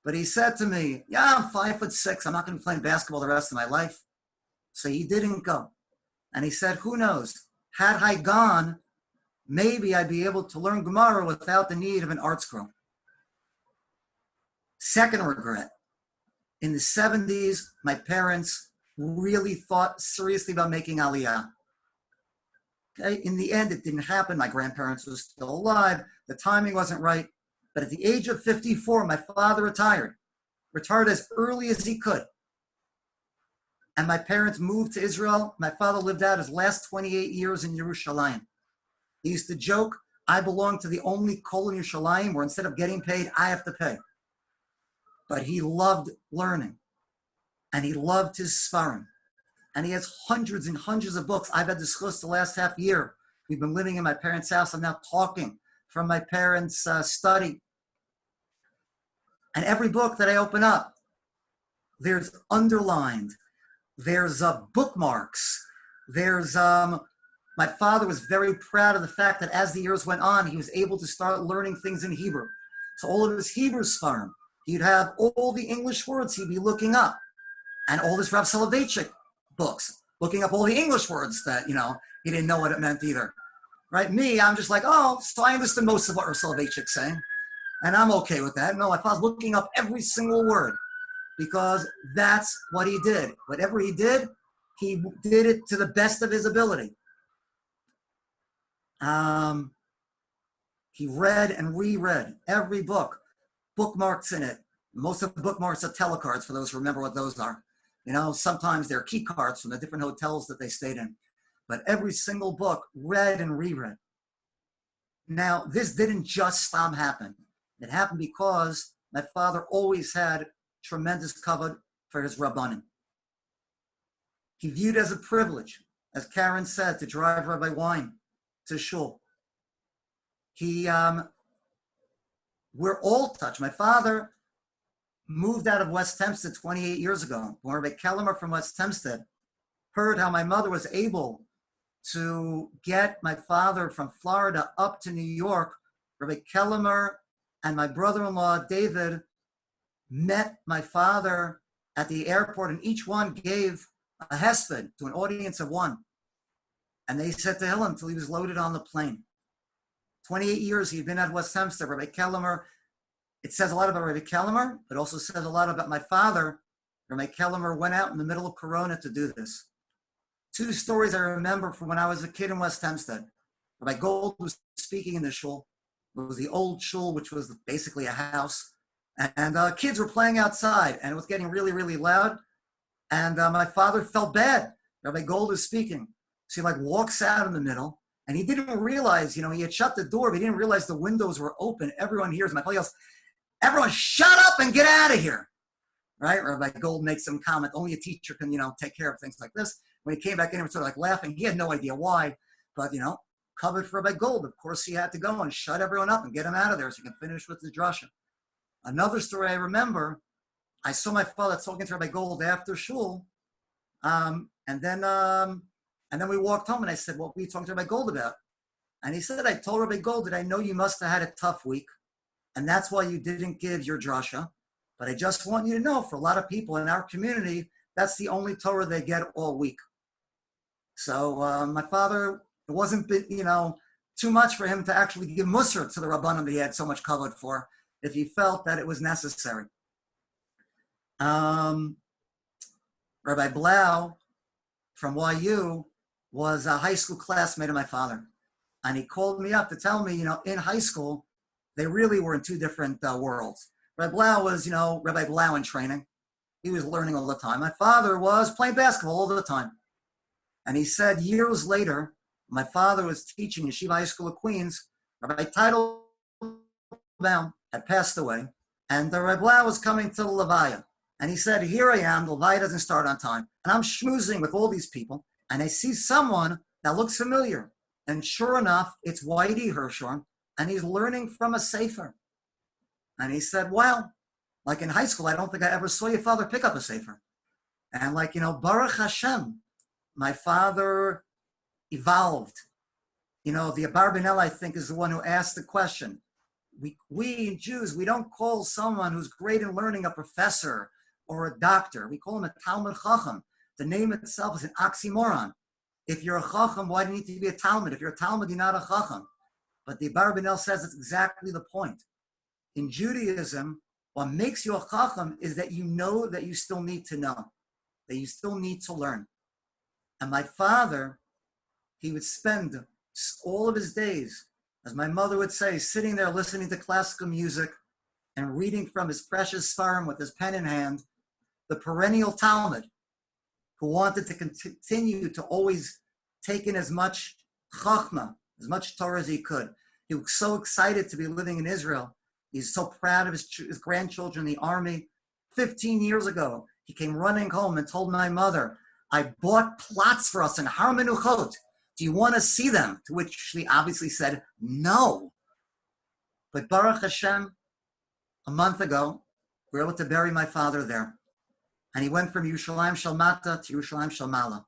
But he said to me, yeah, I'm 5'6". I'm not going to be playing basketball the rest of my life. So he didn't go. And he said, who knows? Had I gone, maybe I'd be able to learn Gemara without the need of an art school. Second regret. In the 70s, my parents really thought seriously about making Aliyah. Okay? In the end, it didn't happen. My grandparents were still alive. The timing wasn't right. But at the age of 54, my father retired as early as he could. And my parents moved to Israel. My father lived out his last 28 years in Yerushalayim. He used to joke, I belong to the only kol in Yerushalayim where instead of getting paid, I have to pay. But he loved learning. And he loved his Sfarim. And he has hundreds and hundreds of books. I've had this course the last half year. We've been living in my parents' house. I'm now talking from my parents' study. And every book that I open up, there's underlined, there's bookmarks, there's, my father was very proud of the fact that as the years went on, he was able to start learning things in Hebrew. So all of his Hebrew Sfarim, he'd have all the English words he'd be looking up. And all his Rav Soloveitchik books, looking up all the English words that, you know, he didn't know what it meant either. Right? Me, I'm just like, oh, so I understood most of what Rav Soloveitchik's saying. And I'm okay with that. No, I was looking up every single word because that's what he did. Whatever he did it to the best of his ability. He read and reread every book, bookmarks in it. Most of the bookmarks are telecards for those who remember what those are. You know, sometimes they're key cards from the different hotels that they stayed in. But every single book read and reread. Now, this didn't just stop happening. It happened because my father always had tremendous kavod for his rabbanim. He viewed as a privilege, as Karen said, to drive Rabbi Wein to shul. We're all touched. My father moved out of West Hempstead 28 years ago. When Rabbi Kellemer from West Hempstead heard how my mother was able to get my father from Florida up to New York, Rabbi Kellemer and my brother-in-law, David, met my father at the airport, and each one gave a hesped to an audience of one. And they said to him until he was loaded on the plane. 28 years he'd been at West Hempstead. Rabbi Kellemer, it says a lot about Rabbi Kellemer, but also says a lot about my father. Rabbi Kellemer went out in the middle of Corona to do this. 2 stories I remember from when I was a kid in West Hempstead. Rabbi Gold was speaking in the shul. It was the old shul, which was basically a house. And kids were playing outside, and it was getting really, really loud. And my father felt bad. Rabbi Gold was speaking. So he walks out in the middle, and he didn't realize, he had shut the door, but he didn't realize the windows were open. Everyone hears him. My father yells, everyone shut up and get out of here. Right? Rabbi Gold makes some comment. Only a teacher can, take care of things like this. When he came back in, he was sort of laughing. He had no idea why, but, covered for Rabbi Gold. Of course, he had to go and shut everyone up and get him out of there so he can finish with his drasha. Another story I remember, I saw my father talking to Rabbi Gold after shul, and then we walked home, and I said, what were you talking to Rabbi Gold about? And he said, I told Rabbi Gold that I know you must have had a tough week, and that's why you didn't give your drasha. But I just want you to know, for a lot of people in our community, that's the only Torah they get all week. So my father, it wasn't, too much for him to actually give Musar to the Rabbanim that he had so much covered for, if he felt that it was necessary. Rabbi Blau from YU was a high school classmate of my father. And he called me up to tell me, in high school, they really were in two different worlds. Rabbi Blau was, Rabbi Blau in training. He was learning all the time. My father was playing basketball all the time. And he said years later, my father was teaching Yeshiva High School of Queens. Rabbi Teitelbaum had passed away. And the Rabbi Blau was coming to the Levaya. And he said, here I am, the Levaya doesn't start on time. And I'm schmoozing with all these people. And I see someone that looks familiar. And sure enough, it's Whitey Hirschhorn. And he's learning from a sefer. And he said, well, like in high school, I don't think I ever saw your father pick up a sefer. And Baruch Hashem, my father evolved. The Abarbanel, I think, is the one who asked the question. We Jews, we don't call someone who's great in learning a professor or a doctor. We call him a Talmud Chacham. The name itself is an oxymoron. If you're a Chacham, why do you need to be a Talmud? If you're a Talmud, you're not a Chacham. But the Abarbanel says it's exactly the point. In Judaism, what makes you a Chacham is that you know that you still need to know, that you still need to learn. And my father, he would spend all of his days, as my mother would say, sitting there listening to classical music and reading from his precious Sfarim with his pen in hand, the perennial Talmud, who wanted to continue to always take in as much Chachma, as much Torah as he could. He was so excited to be living in Israel. He's so proud of his grandchildren in the army. 15 years ago, he came running home and told my mother, I bought plots for us in Har Menuchot. Do you want to see them? To which she obviously said, no. But Baruch Hashem, a month ago, we were able to bury my father there. And he went from Yerushalayim Shel Mata to Yerushalayim Shel Mala.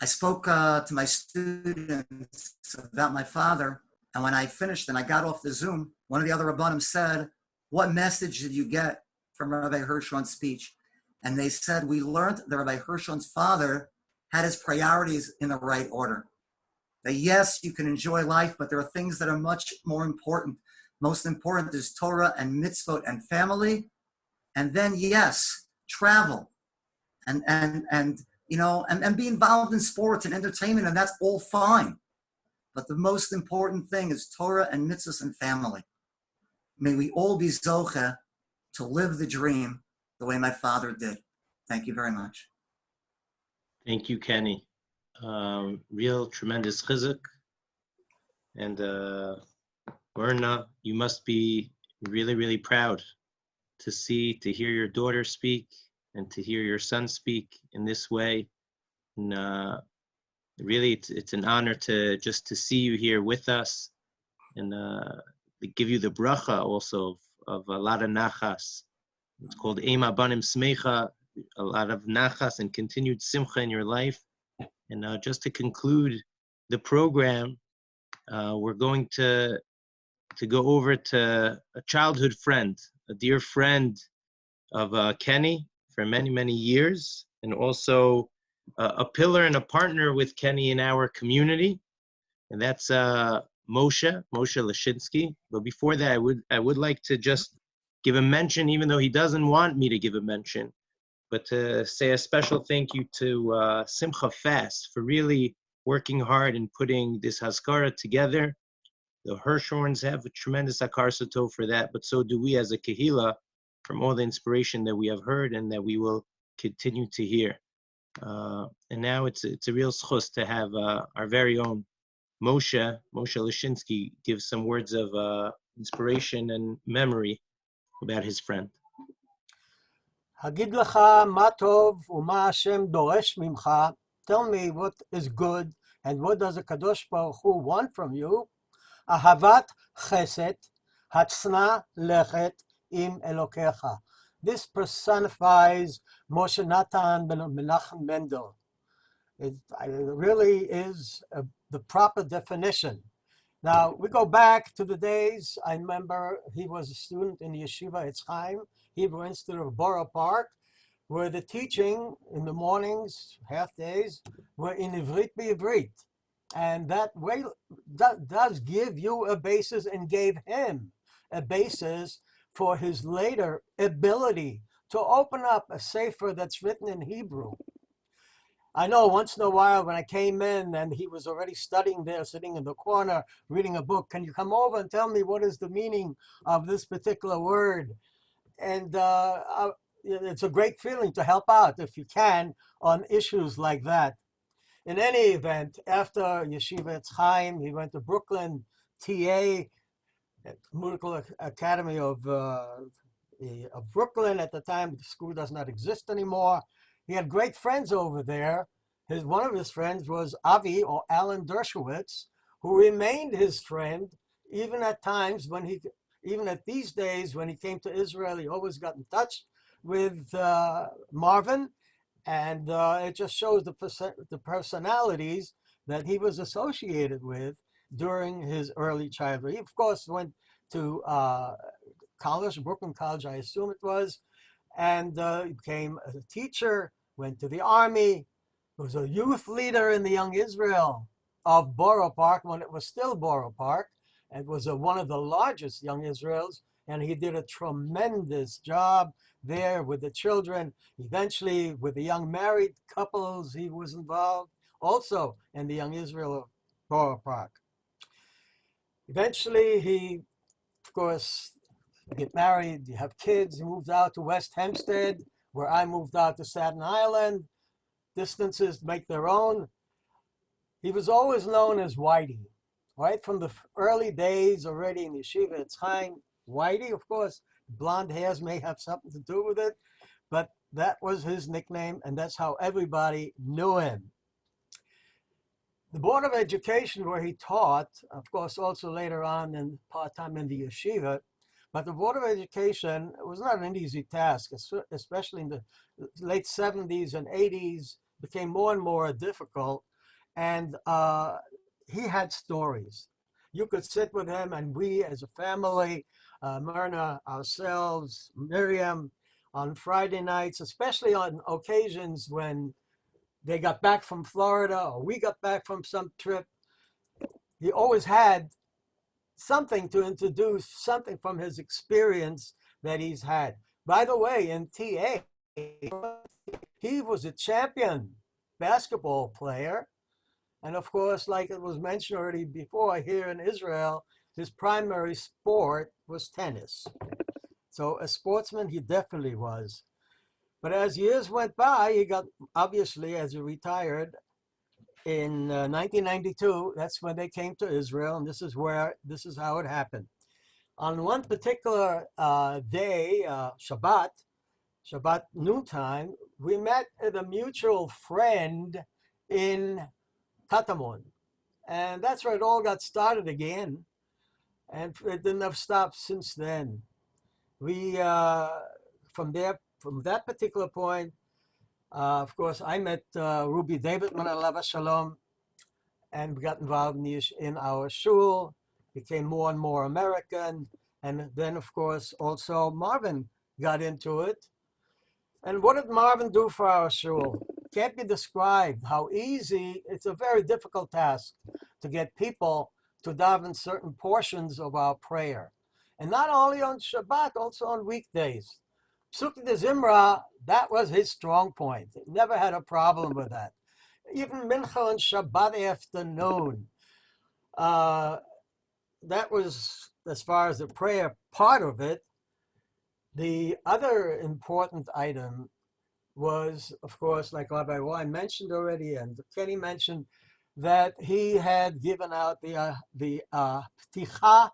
I spoke to my students about my father. And when I finished and I got off the Zoom, one of the other Rabbanim said, what message did you get from Rabbi Hirschhorn's speech? And they said, we learned that Rabbi Hirschhorn's father had his priorities in the right order. That yes, you can enjoy life, but there are things that are much more important. Most important is Torah and mitzvot and family. And then yes, travel and be involved in sports and entertainment, and that's all fine. But the most important thing is Torah and mitzvahs and family. May we all be zoche to live the dream the way my father did. Thank you very much. Thank you, Kenny. Real tremendous chizuk. And Verna, you must be really, really proud to hear your daughter speak and to hear your son speak in this way. And really, it's an honor to see you here with us and to give you the bracha also of a lot of nachas. It's called Ema Banim Smecha, a lot of nachas and continued simcha in your life. And just to conclude the program, we're going to go over to a childhood friend, a dear friend of Kenny for many, many years, and also a pillar and a partner with Kenny in our community, and that's Moshe Loshinsky. But before that, I would like to just give a mention, even though he doesn't want me to give a mention, but to say a special thank you to Simcha Fast for really working hard and putting this Hazkara together. The Hirschhorns have a tremendous Hakar Soto for that, but so do we as a Kehila from all the inspiration that we have heard and that we will continue to hear. And now it's a real schus to have our very own Moshe Loshinsky give some words of inspiration and memory about his friend. Hagid lecha ma tov u'ma Hashem doresh mimcha. Tell me what is good and what does the Kadosh Baruch Hu want from you. Ahavat chesed, hatzna lechet im Elokecha. This personifies Moshe Natan ben Menachem Mendel. It really is the proper definition. Now, we go back to the days, I remember he was a student in the Yeshiva Etzchaim, Hebrew Institute of Borough Park, where the teaching in the mornings, half days, were in Ivrit B'Ivrit. And that way that does give you a basis and gave him a basis for his later ability to open up a sefer that's written in Hebrew. I know once in a while when I came in and he was already studying there, sitting in the corner, reading a book, can you come over and tell me what is the meaning of this particular word? And it's a great feeling to help out if you can on issues like that. In any event, after Yeshiva Etzchaim, he went to Brooklyn, TA, Medical Academy of Brooklyn. At the time, the school does not exist anymore. He had great friends over there. One of his friends was Avi, or Alan Dershowitz, who remained his friend even at times when even at these days when he came to Israel. He always got in touch with Marvin, and it just shows the personalities that he was associated with during his early childhood. He, of course, went to college, Brooklyn College, I assume it was, and he became a teacher, went to the army, was a youth leader in the Young Israel of Borough Park when it was still Borough Park, and was one of the largest Young Israels, and he did a tremendous job there with the children. Eventually, with the young married couples, he was involved also in the Young Israel of Borough Park. Eventually, he, of course, get married, you have kids, he moved out to West Hempstead, where I moved out to Staten Island. Distances make their own. He was always known as Whitey, right from the early days already in Yeshiva Etzchaim. Whitey, of course, blonde hairs may have something to do with it, but that was his nickname, and that's how everybody knew him. The Board of Education, where he taught, of course, also later on in part-time in the yeshiva, but the Board of Education was not an easy task, especially in the late 70s and 80s, became more and more difficult. And he had stories. You could sit with him, and we as a family, Myrna, ourselves, Miriam, on Friday nights, especially on occasions when they got back from Florida or we got back from some trip, he always had something to introduce, something from his experience that he's had. By the way, in TA, he was a champion basketball player. And of course, like it was mentioned already before, here in Israel, his primary sport was tennis. So a sportsman, he definitely was. But as years went by, he got, obviously, as he retired, in 1992, that's when they came to Israel, and this is how it happened. On one particular day, Shabbat noontime, we met a mutual friend in Katamon, and that's where it all got started again, and it didn't have stopped since then. We, from that particular point, of course, I met Ruby Davidman, Alav Shalom, and we got involved in our shul, became more and more American, and then, of course, also Marvin got into it. And what did Marvin do for our shul? Can't be described how easy. It's a very difficult task to get people to daven certain portions of our prayer. And not only on Shabbat, also on weekdays. Psukei de Zimra, that was his strong point. He never had a problem with that. Even Mincha and Shabbat afternoon. That was, as far as the prayer part of it. The other important item was, of course, like Rabbi Wein mentioned already, and Kenny mentioned, that he had given out the pticha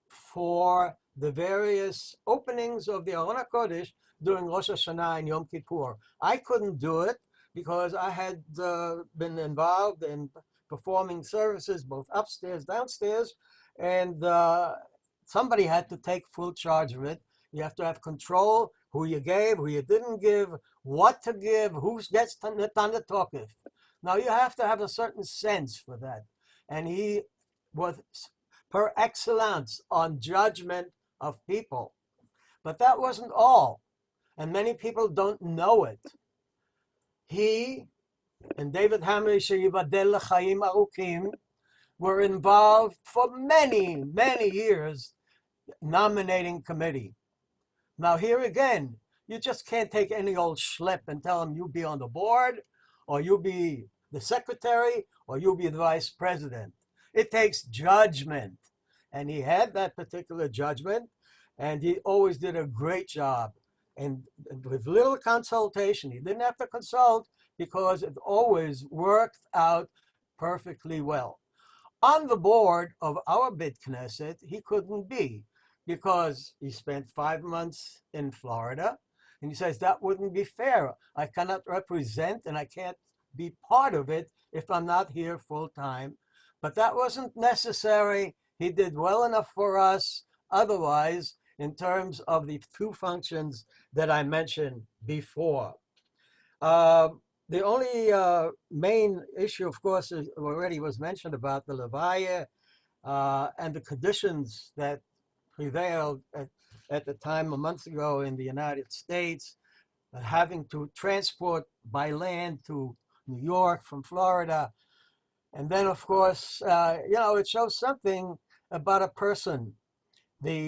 for the various openings of the Aron HaKodesh during Rosh Hashanah and Yom Kippur. I couldn't do it because I had been involved in performing services both upstairs, downstairs, and somebody had to take full charge of it. You have to have control, who you gave, who you didn't give, what to give, who gets Natan Tokef. Now you have to have a certain sense for that. And he was par excellence on judgment of people. But that wasn't all, and many people don't know it. He and David Hamri Sheyivadel L'Chaim Arukim were involved for many, many years nominating committee. Now here again, you just can't take any old schlep and tell him you be on the board, or you be the secretary, or you be the vice president. It takes judgment. And he had that particular judgment, and he always did a great job. And with little consultation, he didn't have to consult because it always worked out perfectly well. On the board of our Beit Knesset, he couldn't be because he spent 5 months in Florida. And he says, that wouldn't be fair. I cannot represent and I can't be part of it if I'm not here full time. But that wasn't necessary. He did well enough for us otherwise in terms of the 2 functions that I mentioned before. The only main issue, of course, is already was mentioned about the Levaya and the conditions that prevailed at the time a month ago in the United States, having to transport by land to New York from Florida. And then, of course, it shows something about a person. The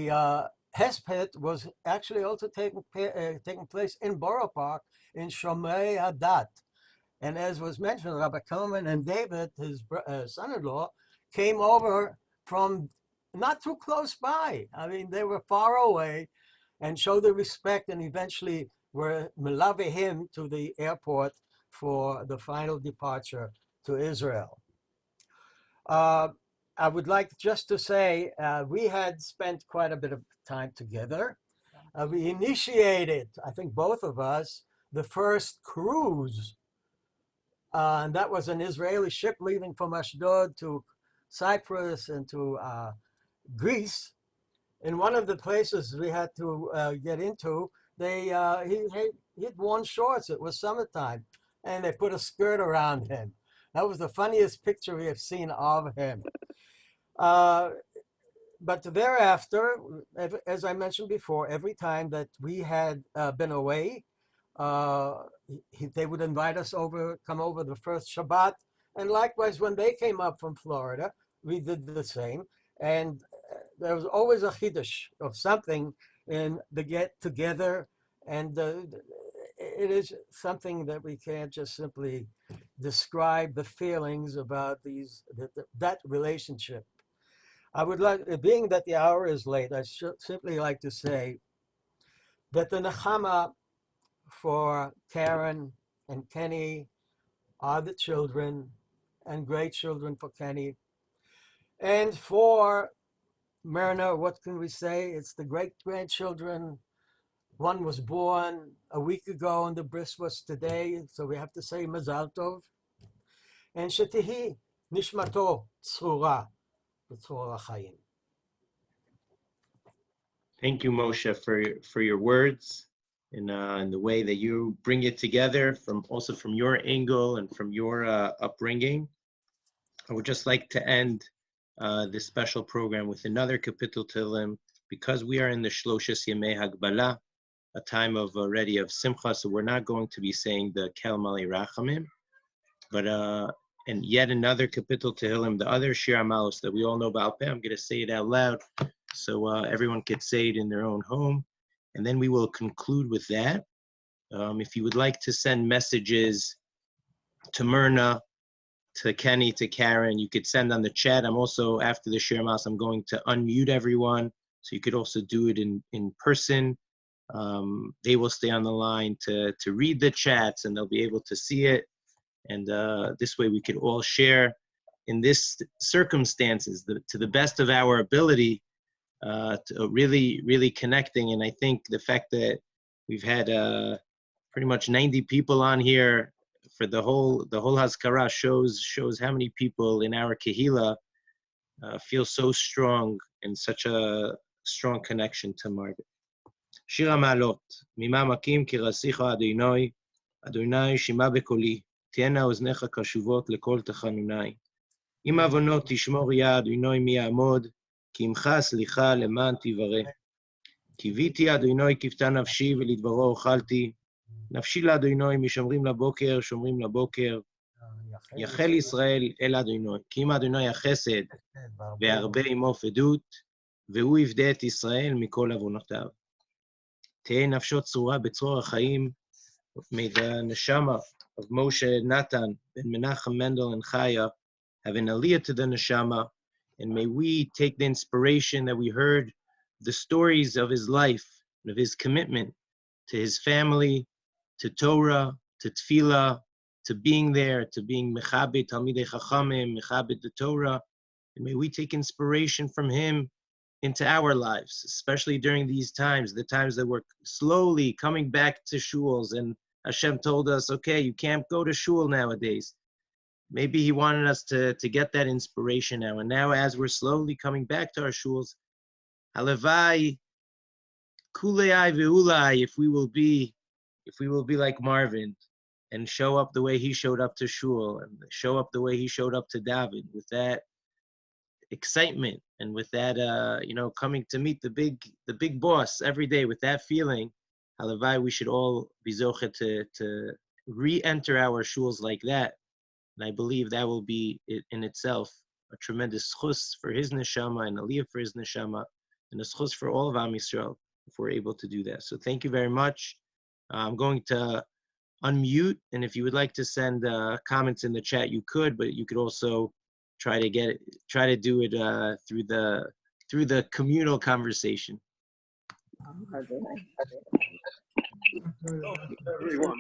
Hesped was actually also taking place in Borough Park in Shomrei Hadat. And as was mentioned, Rabbi Coleman and David, his son-in-law, came over from not too close by. I mean, they were far away and showed the respect and eventually were melave him to the airport for the final departure to Israel. I would like just to say we had spent quite a bit of time together. We initiated, I think both of us, the first cruise. And that was an Israeli ship leaving from Ashdod to Cyprus and to Greece. In one of the places we had to get into, he'd worn shorts. It was summertime, and they put a skirt around him. That was the funniest picture we have seen of him. But thereafter, as I mentioned before, every time that we had been away, they would invite us over, come over the first Shabbat. And likewise, when they came up from Florida, we did the same. And there was always a chiddush of something in the get together. And it is something that we can't just simply describe the feelings about that relationship. I would like, being that the hour is late, I should simply like to say that the nechama for Karen and Kenny are the children and great children for Kenny. And for Myrna, what can we say? It's the great grandchildren. One was born a week ago and the bris was today, so we have to say Mazal Tov. And Shetihi Nishmato Tzura B'Tzura Chaim. Thank you, Moshe, for your words and the way that you bring it together also from your angle and from your upbringing. I would just like to end this special program with another Kapitel Tehillim, because we are in the Shloshes Yemei Hagbala, a time of already of Simcha, so we're not going to be saying the Kel Malei Rachamim, but and yet another Kapitel Tehillim, the other Shir HaMalos that we all know about. I'm going to say it out loud so everyone could say it in their own home, and then we will conclude with that. If you would like to send messages to Myrna, to Kenny, to Karen, you could send on the chat. I'm also, after the Shir HaMalos, I'm going to unmute everyone, so you could also do it in person. They will stay on the line to read the chats, and they'll be able to see it. And this way we could all share in this circumstances to the best of our ability, to really connecting. And I think the fact that we've had pretty much 90 people on here for the whole Hazkara shows how many people in our Kehila feel so strong and such a strong connection to Marvin. Shir HaMalot, Mima Makim Kirasicha Adonai, Adonai Shima Bekoli, תהיינה אוזניך קשובות לכל תחנוני. אם עוונות תשמור יד, אדוני מי יעמוד, כי עמך סליחה למען תברא. קיוויתי אדוני כפתה נפשי ולדברו אוכלתי. נפשי לאדוני משומרים לבוקר, שומרים לבוקר. יחל ישראל אל אדוני, כי אם אדוני החסד והרבה עמו פדות, והוא יפדה את ישראל מכל עוונותיו. תהא נפשו צרורה בצרור החיים. May the neshama of Moshe Natan and Menachem Mendel and Chaya have an aliyah to the neshama, and may we take the inspiration that we heard, the stories of his life, and of his commitment to his family, to Torah, to Tefillah, to being there, to being Mechabed Talmidei Chachamim, Mechabed the Torah, and may we take inspiration from him into our lives, especially during these times, the times that we're slowly coming back to shuls, and Hashem told us, okay, you can't go to shul nowadays. Maybe he wanted us to get that inspiration now. And now as we're slowly coming back to our shuls, Halavai, Kulei Ve'ulai, if we will be like Marvin and show up the way he showed up to shul and show up the way he showed up to David, with that excitement and with that, coming to meet the big boss every day, with that feeling, halavai, we should all be zochet to re-enter our shuls like that. And I believe that will be in itself a tremendous schus for his neshama and aliyah for his neshama, and a schus for all of Am Yisrael if we're able to do that. So thank you very much. I'm going to unmute, and if you would like to send comments in the chat, you could, but you could also try to do it through the communal conversation. Everyone.